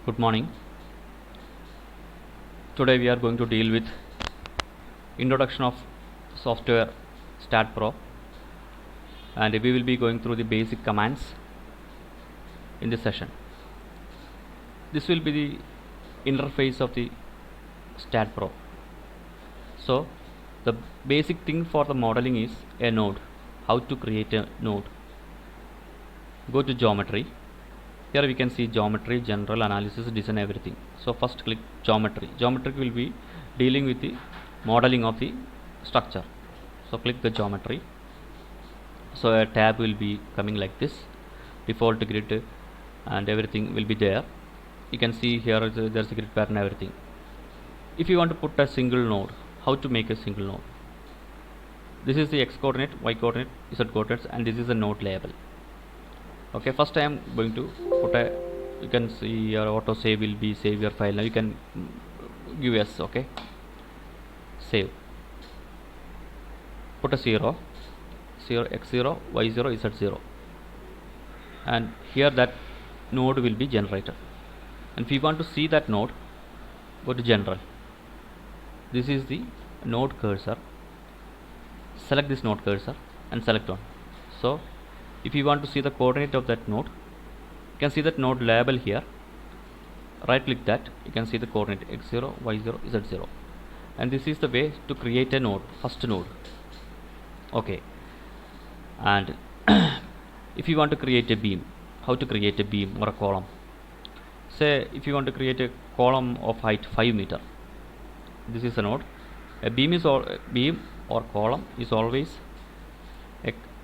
Good morning. Today we are going to deal with introduction of software Stat Pro, and we will be going through the basic commands in this session. This will be the interface of the Stat Pro. So the basic thing for the modeling is a node. How to create a node? Go to geometry. Here we can see geometry, general, analysis, design, everything. So first click geometry. Geometry will be dealing with the modeling of the structure. So click the geometry. So a tab will be coming like this. Default grid and everything will be there. You can see here there's a grid pattern, everything. If you want to put a single node, how to make a single node? This is the x coordinate, y coordinate, z coordinates, and this is a node label. Okay, first I am going to put a, you can see your auto save will be save your file. Now you can give yes. Okay, save, put a 0 x0 y0 z0, and here that node will be generated. And if you want to see that node, go to general. This is the node cursor. Select this node cursor and select one. So if you want to see the coordinate of that node, you can see that node label here. Right click that, you can see the coordinate x0 y0 z0, and this is the way to create a node, first node. Okay, and if you want to create a beam, how to create a beam or a column? Say if you want to create a column of height 5 meter, this is a node. A beam is beam or column is always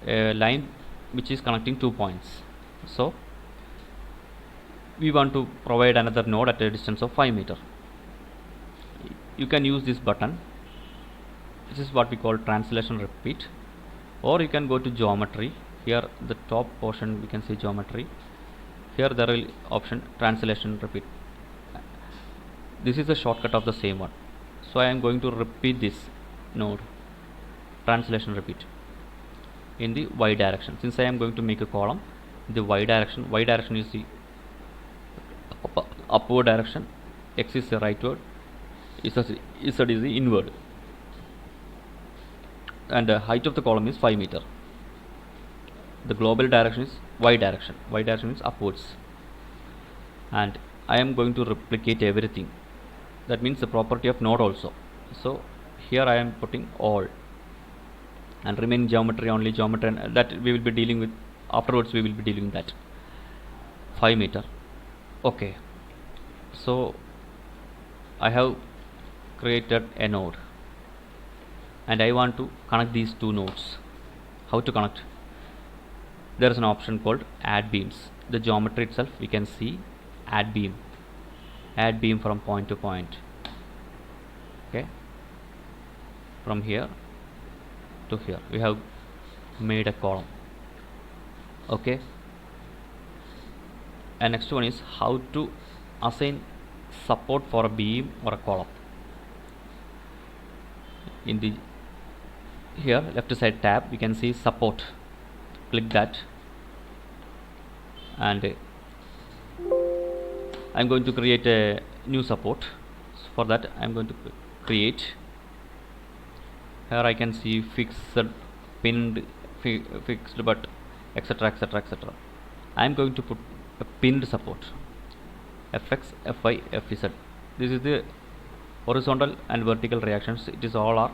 a line which is connecting 2 points. So we want to provide another node at a distance of 5 meter. You can use this button. This is what we call translation repeat, or you can go to geometry. Here the top portion we can see geometry. Here there will option translation repeat. This is a shortcut of the same one. So I am going to repeat this node, translation repeat, in the y direction. Since I am going to make a column in the y direction is the upward direction, x is the rightward, z is the inward, and the height of the column is 5 meter. The global direction is y direction is upwards, and I am going to replicate everything. That means the property of node also. So here I am putting all, and remain geometry only, geometry, and that we will be dealing with afterwards. We will be dealing with that 5 meter. Okay, so I have created a node and I want to connect these two nodes. How to connect? There is an option called add beams. The geometry itself we can see add beam from point to point. Okay, from here to here we have made a column. Okay, and next one is how to assign support for a beam or a column. In the here left side tab we can see support. Click that, and I am going to create a new support. For that I am going to create. Here I can see fixed, pinned, fixed, but etc etc etc. I am going to put a pinned support, fx, fy, fz. This is the horizontal and vertical reactions. It is all are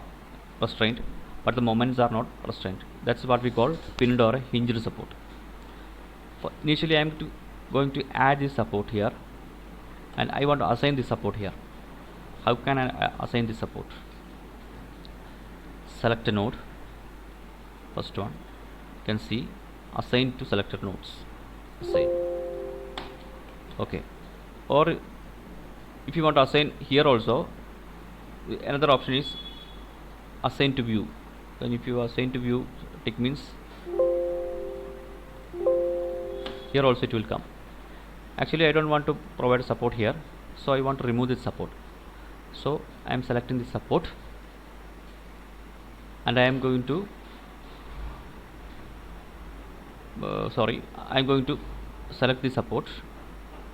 restrained, but the moments are not restrained. That's what we call pinned or a hinged support. Initially I am going to add this support here, and I want to assign this support here. How can I assign this support? Select a node, first one, you can see assign to selected nodes, assign. Okay, or if you want to assign here also, another option is assign to view. Then if you assign to view, tick means here also it will come. Actually I don't want to provide support here, so I want to remove this support. So I am selecting the support and I am going to I am going to select the support.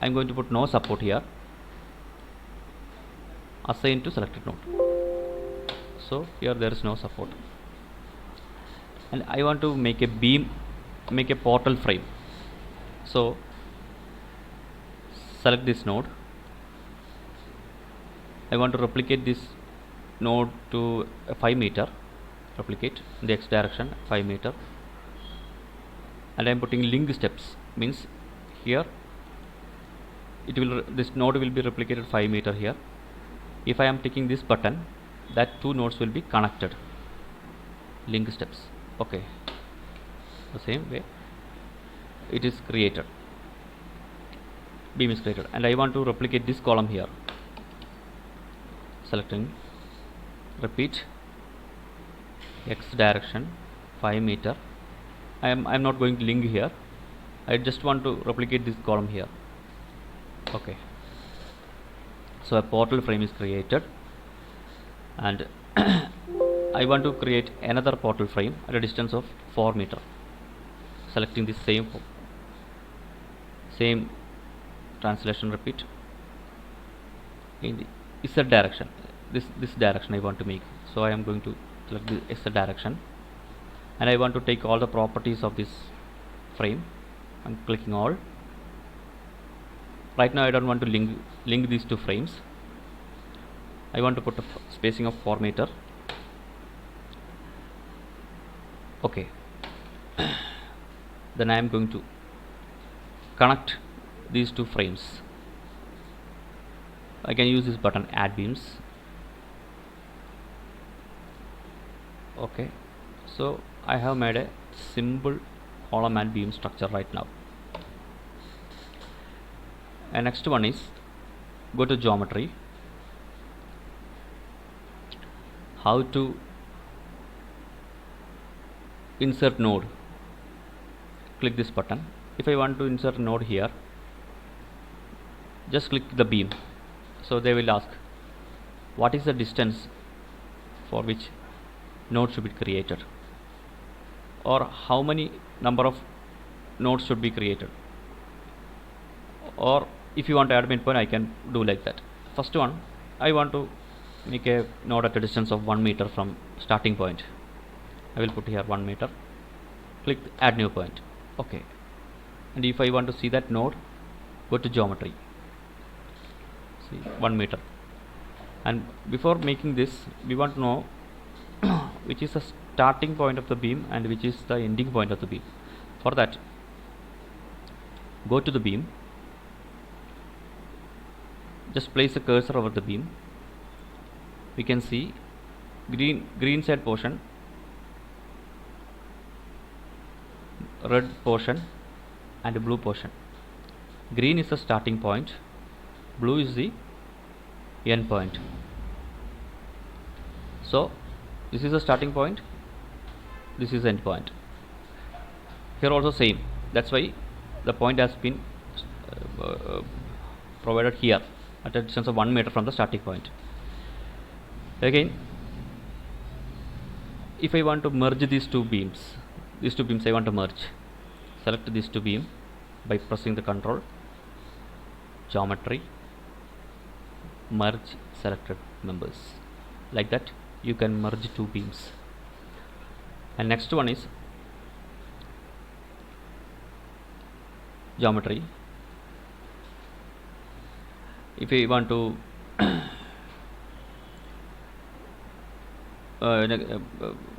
I am going to put no support here, assign to selected node. So here there is no support, and I want to make a beam, make a portal frame. So select this node. I want to replicate this node to 5 meter, replicate in the x direction 5 meter, and I am putting link steps, means here this node will be replicated 5 meter here. If I am clicking this button, that two nodes will be connected, link steps. Okay, the same way it is created, beam is created, and I want to replicate this column here. Selecting, repeat, x direction 5 meter. I am not going to link here, I just want to replicate this column here. Okay, so a portal frame is created, and I want to create another portal frame at a distance of 4 meter. Selecting the same translation, repeat, in the Z direction, this direction I want to make. So I am going to select the Z direction, and I want to take all the properties of this frame. I'm clicking all. Right now I don't want to link these two frames. I want to put a spacing of 4 meter. Okay, then I am going to connect these two frames. I can use this button, add beams. Okay, so I have made a simple column and beam structure right now. And next one is, go to geometry, how to insert node. Click this button. If I want to insert a node here, just click the beam. So they will ask, what is the distance for which node should be created, or how many number of nodes should be created, or if you want to add midpoint, I can do like that. First one, I want to make a node at a distance of 1 meter from starting point. I will put here 1 meter, click add new point. Okay, and if I want to see that node, go to geometry, see 1 meter, and before making this we want to know which is the starting point of the beam and which is the ending point of the beam. For that, go to the beam, just place a cursor over the beam. We can see green side portion, red portion, and blue portion. Green is the starting point, blue is the end point. So this is the starting point, this is the end point. Here also same, that's why the point has been provided here at a distance of 1 meter from the starting point. Again, if I want to merge these two beams I want to merge. Select these two beams by pressing the control, geometry, merge selected members. Like that you can merge two beams. And next one is geometry. If we want to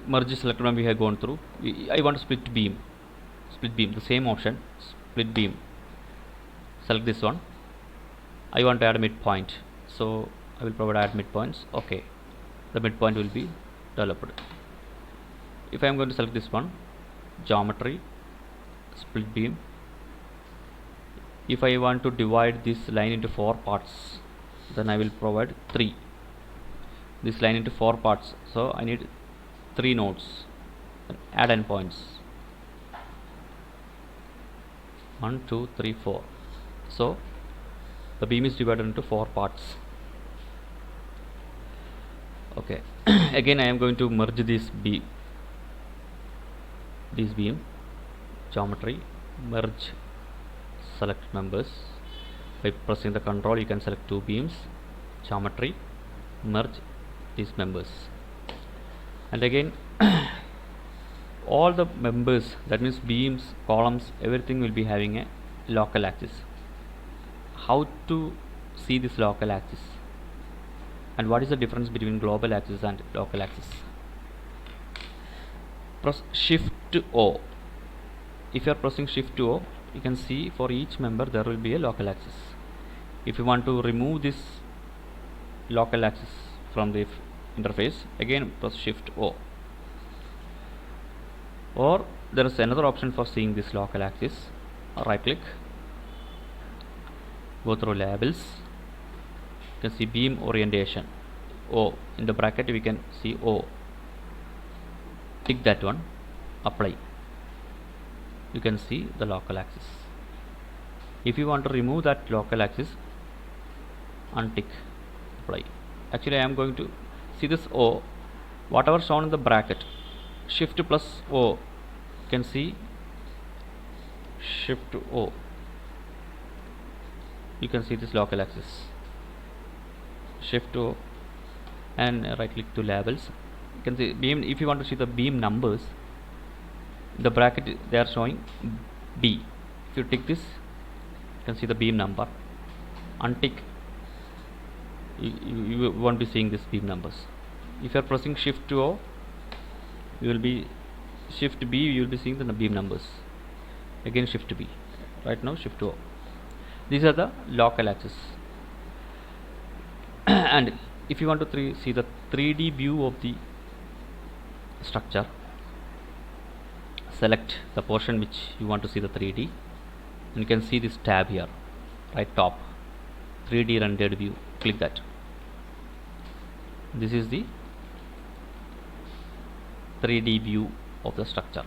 merge selected one we have gone through, I want to split beam, the same option, split beam. Select this one. I want to add midpoint, so I will provide add midpoints. Okay, the midpoint will be developed. If I am going to select this one, geometry, split beam. If I want to divide this line into 4 parts, then I will provide 3. This line into 4 parts, so I need 3 nodes. Add endpoints, 1 2 3 4. So the beam is divided into 4 parts. Okay, Again I am going to merge this beam geometry, merge select members. By pressing the control you can select two beams, geometry, merge these members, and again all the members, that means beams, columns, everything will be having a local axis. How to see this local axis and what is the difference between global axis and local axis? Press Shift O. If you are pressing Shift O, you can see for each member there will be a local axis. If you want to remove this local axis from the interface, again press Shift O. Or there is another option for seeing this local axis. Right click, go through labels, you can see beam orientation, O, in the bracket we can see O, tick that one, apply, you can see the local axis. If you want to remove that local axis, untick, apply. Actually I am going to see this O, whatever shown in the bracket, Shift plus O, you can see Shift O, you can see this local axis. Shift O and right click to labels, you can see beam. If you want to see the beam numbers, the bracket they are showing B. If you tick this, you can see the beam number. Untick, you won't be seeing this beam numbers. If you are pressing Shift O, you will be Shift B, you will be seeing the beam numbers. Again Shift B. Right now Shift O. These are the local axis. And if you want to see the 3D view of the structure, select the portion which you want to see the 3D, and you can see this tab here, right top, 3D rendered view. Click that. This is the 3D view of the structure,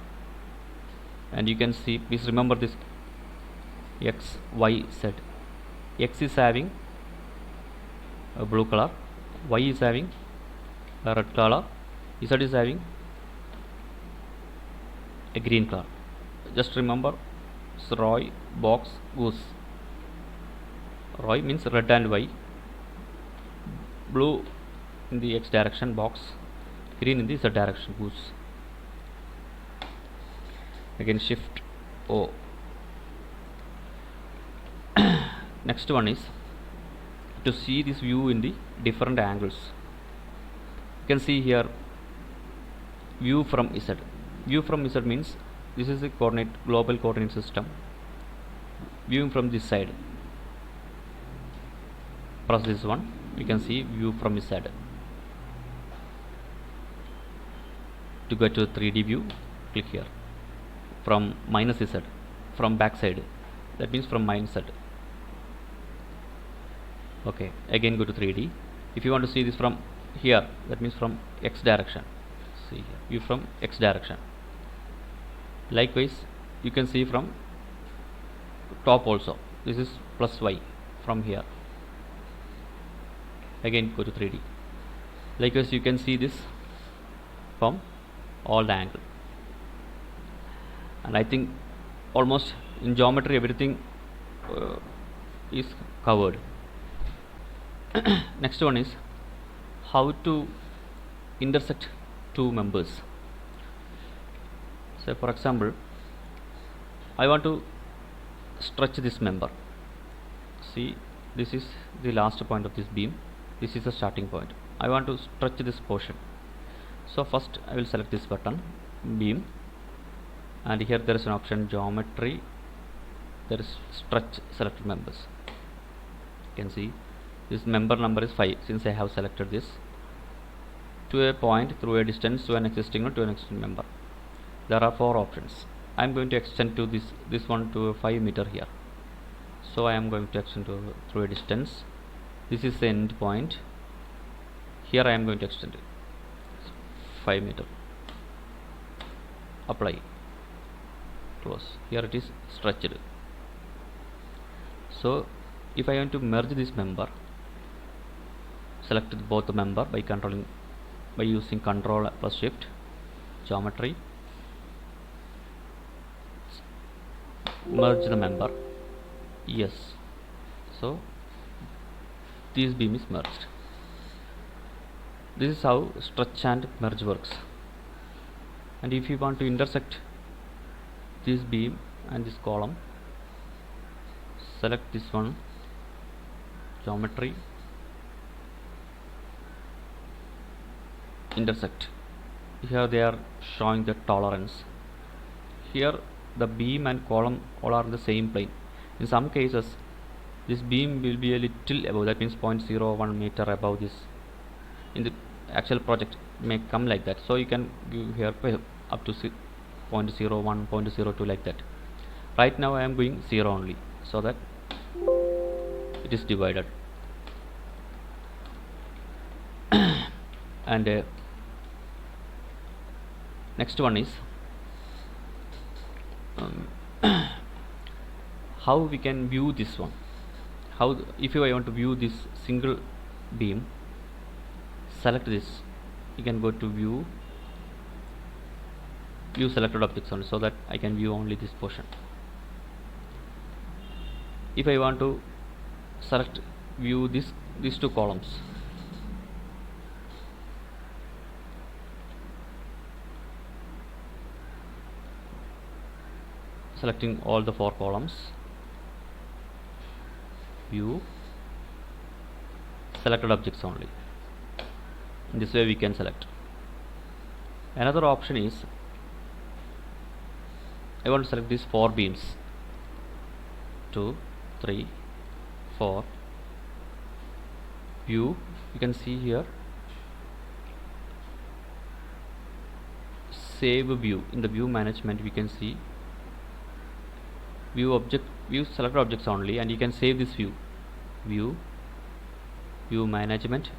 and you can see, please remember this X, Y, Z. X is having a blue color, Y is having a red color, Z is having a green color. Just remember ROY, box, goose. ROY means red and Y, blue in the X direction, box, green in the Z direction, goose. Again Shift O. Next one is to see this view in the different angles. You can see here view from Z. View from Z means this is the global coordinate system. Viewing from this side, press this one, you can see view from Z. To go to 3D view, click here. From minus Z, from back side, that means from minus Z. Okay, again go to 3D. If you want to see this from here, that means from X direction. See here, view from X direction. Likewise, you can see from top also. This is plus Y from here. Again go to 3D. Likewise, you can see this from all the angle. And I think almost in geometry everything is covered. Next one is how to intersect two members. So for example, I want to stretch this member. See, this is the last point of this beam, this is the starting point. I want to stretch this portion. So first I will select this button, beam, and here there is an option geometry, there is stretch selected members. You can see this member number is 5 since I have selected this, to a point, through a distance, to an existing or to an existing member. There are 4 options. I am going to extend to this one to 5 meter here. So I am going to extend through a distance. This is the end point. Here I am going to extend it 5 meter. Apply. Close. Here it is stretched. So if I want to merge this member, select both the member by controlling by using Control plus Shift, geometry, merge the member. Yes, so this beam is merged. This is how stretch and merge works. And if you want to intersect this beam and this column, select this one, geometry, intersect. Here they are showing the tolerance. Here the beam and column all are in the same plane. In some cases this beam will be a little above, that means 0.01 meter above this. In the actual project may come like that, so you can give here up to 0.01, 0.02 like that. Right now I am going 0 only, so that it is divided. And next one is how we can view this one. How, if I want to view this single beam, select this, you can go to view selected objects only, so that I can view only this portion. If I want to select view these two columns, selecting all the 4 columns, view selected objects only. In this way we can select. Another option is, I want to select these 4 beams, 2, 3, 4, view. You can see here save view. In the view management we can see view selected objects only, and you can save this view management,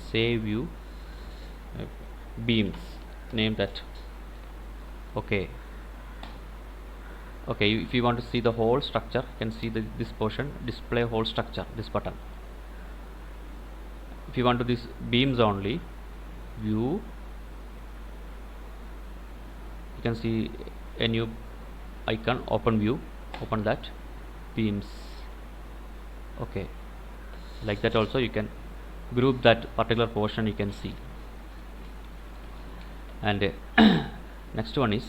save view, beams, name that. Okay, if you want to see the whole structure, you can see this portion, display whole structure, this button. If you want to this beams only, view, you can see a new icon, open view, open that, beams. Okay, like that also you can group that particular portion, you can see. And next one is,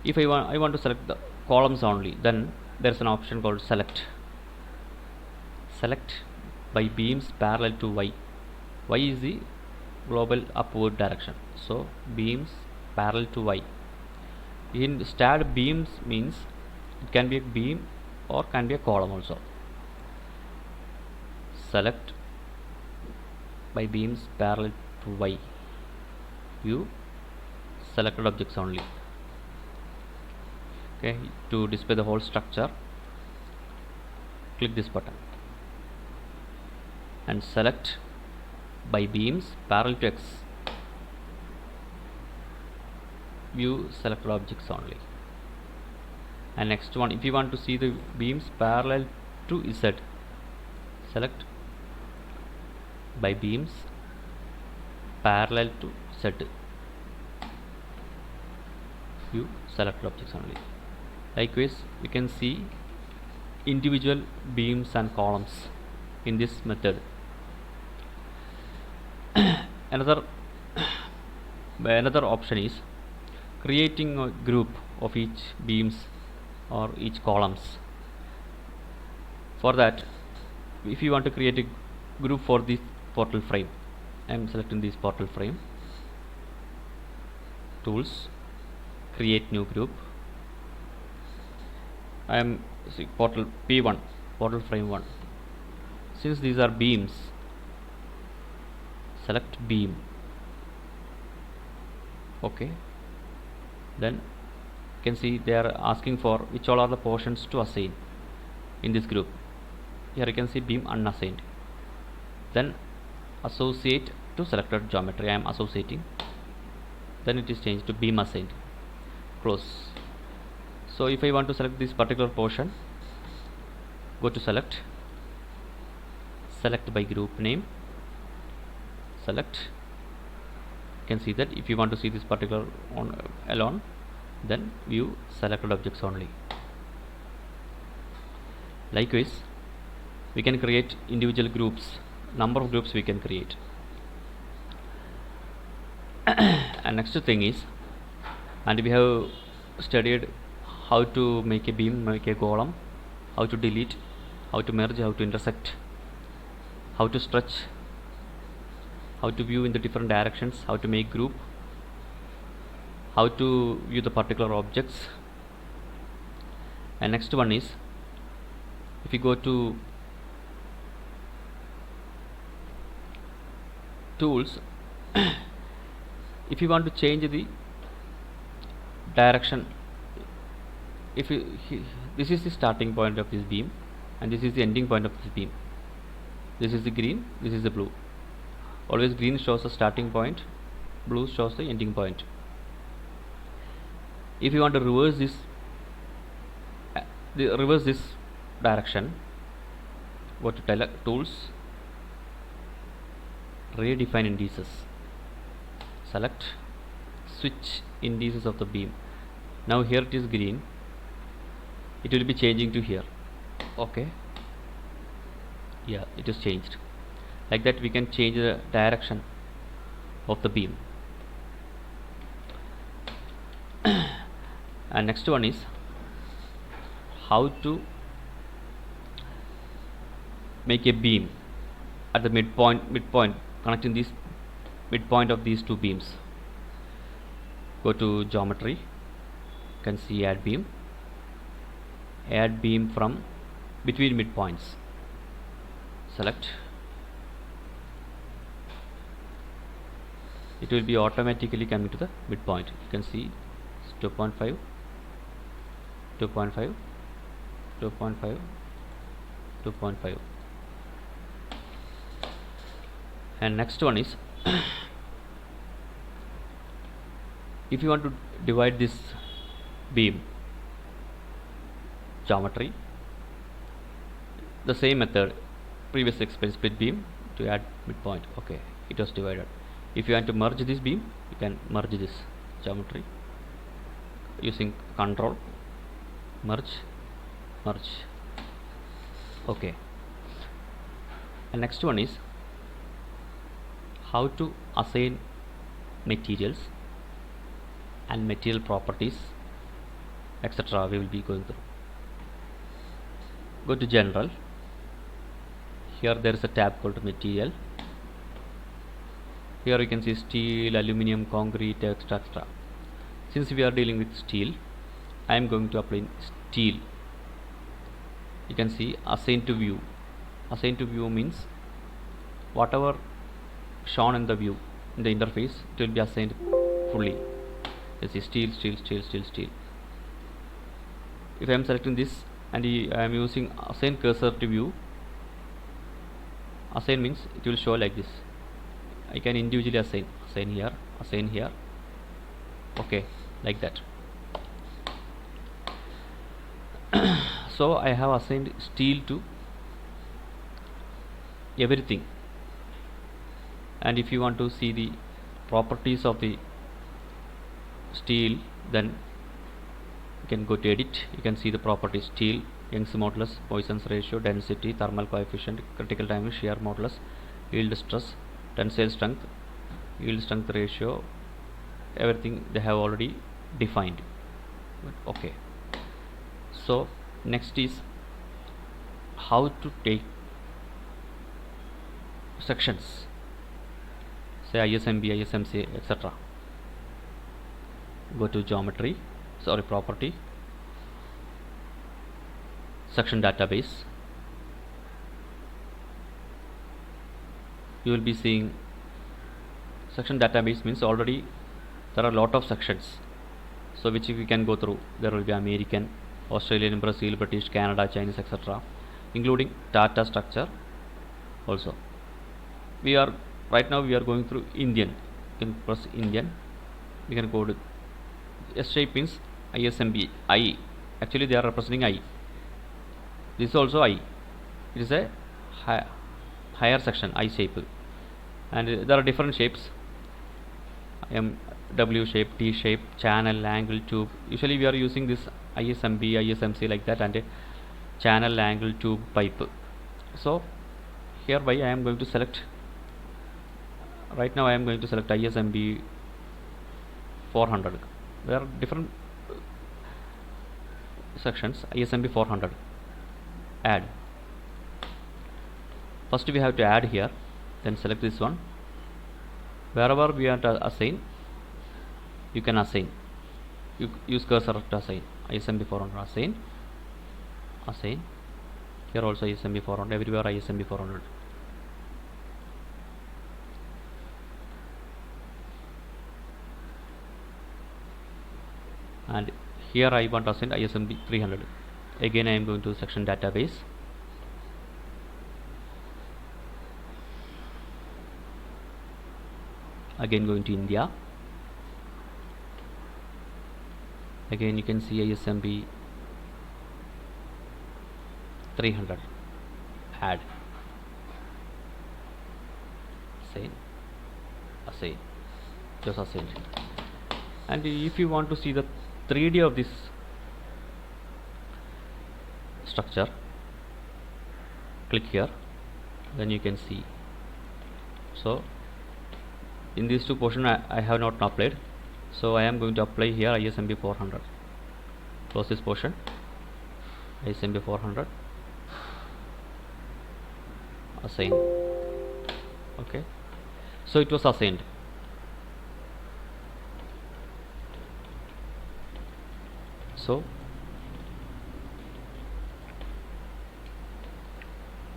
if I want to select the columns only, then there's an option called select by beams parallel to Y. Y is the global upward direction, so beams parallel to Y. In starred beams means it can be a beam or can be a column also. Select by beams parallel to Y, view selected objects only. Okay, to display the whole structure, click this button and select by beams parallel to X, view selected objects only. And next one, if you want to see the beams parallel to Z, select by beams parallel to Z, view selected objects only. Likewise, we can see individual beams and columns in this method. Another option is creating a group of each beams or each columns. For that, if you want to create a group for this portal frame, I am selecting this portal frame, tools, create new group. I am portal P1, portal frame 1. Since these are beams, select beam. Okay, then you can see they are asking for which all are the portions to assign in this group. Here you can see beam unassigned. Then associate to selected geometry. I am associating. Then it is changed to beam assigned. Close. So if I want to select this particular portion, go to select, select by group name, select. You can see that if you want to see this particular on alone, then view selected objects only. Likewise, we can create individual groups, number of groups we can create. And next thing is, and we have studied how to make a beam, make a column, how to delete, how to merge, how to intersect, how to stretch, how to view in the different directions, how to make group, how to view the particular objects. And next one is, if you go to tools, if you want to change the direction, if you, this is the starting point of this beam and this is the ending point of this beam, this is the green, this is the blue. Always green shows the starting point, blue shows the ending point. If you want to reverse this direction, go to tools, redefine indices, select, switch indices of the beam. Now here it is green, it will be changing to here. Okay, yeah, it is changed. Like that we can change the direction of the beam. And next one is how to make a beam at the midpoint connecting this midpoint of these two beams. Go to geometry, you can see add beam from between midpoints, select. It will be automatically coming to the midpoint. You can see 2.5, 2.5, 2.5, 2.5. And next one is if you want to divide this beam, geometry, the same method, previous experience, split beam to add midpoint. Okay, it was divided. If you want to merge this beam, you can merge this, geometry, using control, merge. Okay. And next one is how to assign materials and material properties, etc. We will be going through. Go to general. Here there is a tab called material. Here you can see steel, aluminum, concrete, etc. Since we are dealing with steel, I am going to apply steel. You can see assign to view. Assign to view means whatever shown in the view, in the interface, it will be assigned fully. You see steel. If I am selecting this and I am using assign cursor to view, assign means it will show like this. I can individually assign here, okay, like that. So I have assigned steel to everything. And if you want to see the properties of the steel, then you can go to edit. You can see the properties: steel, Young's modulus, Poisson's ratio, density, thermal coefficient, critical timing, shear modulus, yield stress, tensile strength, yield strength ratio, everything they have already defined. Okay, so next is how to take sections, say ISMB, ISMC, etc. Go to geometry, property, section database. You will be seeing section database means already there are a lot of sections, so which we can go through. There will be American, Australian, Brazil, British, Canada, Chinese, etc., including data structure also. Right now we are going through Indian. You can press Indian. We can go to S shape means ISMB, I. Actually they are representing I. This is also I. It is a higher section I shape, and there are different shapes, W shape, T shape, channel, angle, tube. Usually we are using this ISMB, ISMC like that, and a channel, angle, tube, pipe. So hereby I am going to select, right now I am going to select ISMB 400. There are different sections. ISMB 400, add. First we have to add here, then select this one. Wherever we want to assign, you can assign. You use cursor to assign. ISMB 400, assign, assign. Here also ISMB 400, everywhere ISMB 400. And here I want to assign ISMB 300. Again I am going to section database. Again going to India. Again you can see ISMB 300, add, assign, assign, just assign. And if you want to see the 3D of this structure, click here, then you can see. So in these two portions I have not applied, so I am going to apply here ISMB 400. Close this portion, ISMB 400, assign. Okay, so it was assigned. So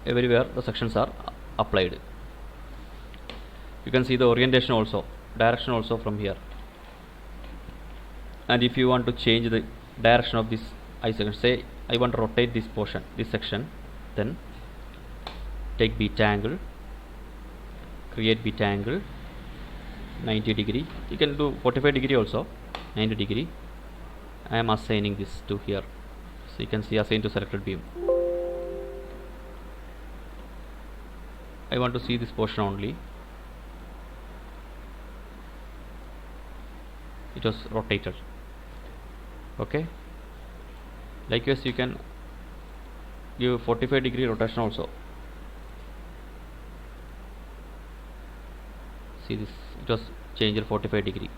everywhere the sections are applied. You can see the orientation also, direction also from here. And if you want to change the direction of this I section, say I want to rotate this portion, this section, then take beta angle, create beta angle 90 degree. You can do 45 degree also, 90 degree. I am assigning this to here, so you can see assign to selected beam. I want to see this portion only. It was rotated. Okay, likewise you can give 45 degree rotation also. See this, it was changed 45 degree.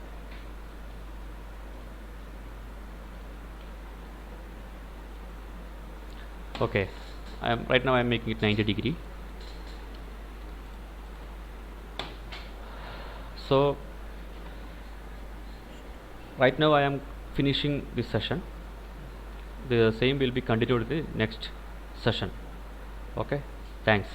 Okay, right now I am making it 90 degree. So right now I am finishing this session. The same will be continued in the next session. Okay, thanks.